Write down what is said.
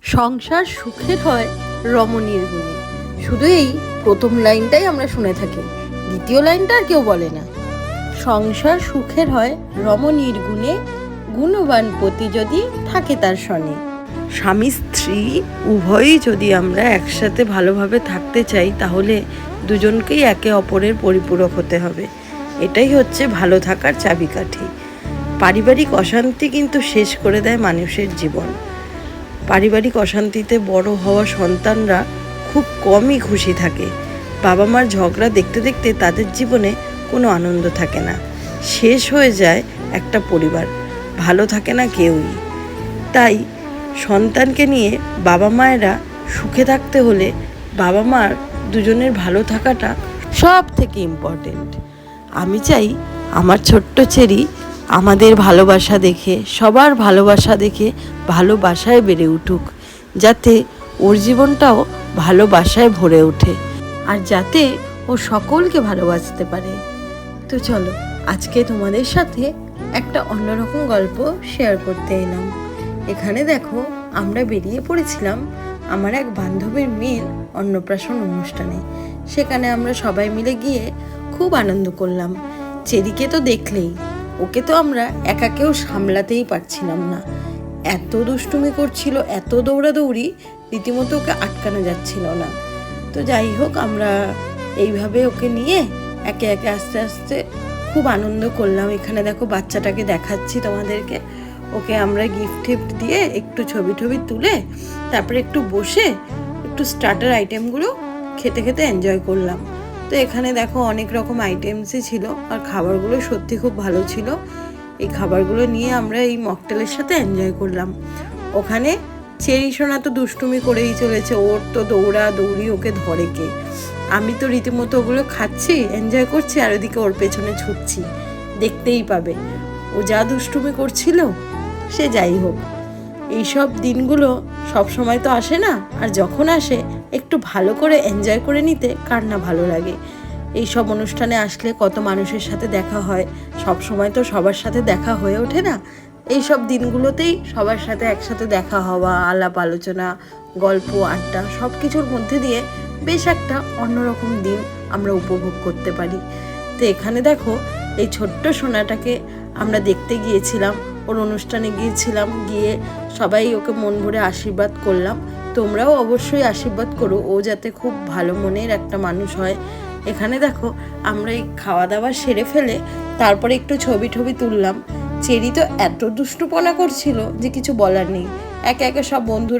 সংসার সুখের হয় রমণীর গুণে। শুধু এই প্রথম লাইনটাই আমরা শুনে থাকি, দ্বিতীয় লাইনটা আর কেউ বলে না। সংসার সুখের হয় রমণীর গুণে, গুণবান পতি যদি থাকে তার শনে। স্বামী স্ত্রী উভয়ই যদি আমরা একসাথে ভালোভাবে থাকতে চাই, তাহলে দুজনকেই একে অপরের পরিপূরক হতে হবে। এটাই হচ্ছে ভালো থাকার চাবিকাঠি। পারিবারিক অশান্তি কিন্তু শেষ করে দেয় মানুষের জীবন। পারিবারিক অশান্তিতে বড় হওয়া সন্তানরা খুব কমই খুশি থাকে। বাবা মার ঝগড়া দেখতে দেখতে তাদের জীবনে কোনো আনন্দ থাকে না। শেষ হয়ে যায় একটা পরিবার, ভালো থাকে না কেউই। তাই সন্তানকে নিয়ে বাবা মায়েরা সুখে থাকতে হলে বাবা মার দুজনের ভালো থাকাটা সব থেকে ইম্পর্টেন্ট। আমি চাই আমার ছোট্ট চেরি আমাদের ভালোবাসা দেখে, সবার ভালোবাসা দেখে ভালোবাসায় বেড়ে উঠুক, যাতে ওর জীবনটাও ভালোবাসায় ভরে ওঠে, আর যাতে ও সকলকে ভালোবাসতে পারে। তো চলো, আজকে তোমাদের সাথে একটা অন্যরকম গল্প শেয়ার করতে এলাম। এখানে দেখো, আমরা বেরিয়ে পড়েছিলাম আমার এক বান্ধবীর মেয়ের অন্নপ্রাশন অনুষ্ঠানে। সেখানে আমরা সবাই মিলে গিয়ে খুব আনন্দ করলাম। চেরিকে তো দেখলেই, ওকে তো আমরা একা কেউ সামলাতেই পারছিলাম না। এত দুষ্টুমি করছিল, এত দৌড়াদৌড়ি, রীতিমতো ওকে আটকানো যাচ্ছিল না। তো যাই হোক, আমরা এইভাবে ওকে নিয়ে একে একে আস্তে আস্তে খুব আনন্দ করলাম। এখানে দেখো, বাচ্চাটাকে দেখাচ্ছি তোমাদেরকে। ওকে আমরা গিফট টিফট দিয়ে একটু ছবি টবি তুলে তারপরে একটু বসে একটু স্টার্টার আইটেমগুলো খেতে খেতে এনজয় করলাম। তো এখানে দেখো, অনেক রকম আইটেমসই ছিল, আর খাবারগুলো সত্যি খুব ভালো ছিল। এই খাবারগুলো নিয়ে আমরা এই মকটেলের সাথে এনজয় করলাম। ওখানে চেরি সোনা তো দুষ্টুমি করেই চলেছে, ওর তো দৌড়া দৌড়ি, ওকে ধরে কে। আমি তো রীতিমতো ওগুলো খাচ্ছি, এনজয় করছি, আর ওদিকে ওর পেছনে ছুটছি। দেখতেই পাবে ও যা দুষ্টুমি করছিল। সে যাই হোক, এইসব দিনগুলো সব সময় তো আসে না, আর যখন আসে একটু ভালো করে এনজয় করে নিতে কার না ভালো লাগে। এইসব অনুষ্ঠানে আসলে কত মানুষের সাথে দেখা হয়, সব সময় তো সবার সাথে দেখা হয়ে ওঠে না। এইসব দিনগুলোতেই সবার সাথে একসাথে দেখা হওয়া, আলাপ আলোচনা, গল্প আড্ডা, সব কিছুর মধ্যে দিয়ে বেশ একটা অন্যরকম দিন আমরা উপভোগ করতে পারি। তো এখানে দেখো, এই ছোট্ট সোনাটাকে আমরা দেখতে গিয়েছিলাম, ওর অনুষ্ঠানে গিয়েছিলাম, গিয়ে সবাই ওকে মন ভরে আশীর্বাদ করলাম। তোমরাও অবশ্যই আশীর্বাদ করো, ও যাতে খুব ভালো মনের একটা মানুষ হয়। এখানে দেখো, আমরা এই খাওয়া দাওয়া সেরে ফেলে তারপরে একটু ছবি টবি তুললাম। চেরি তো এত দুষ্টুপনা করছিল যে কিছু বলার নেই। একে একে সব বন্ধুরা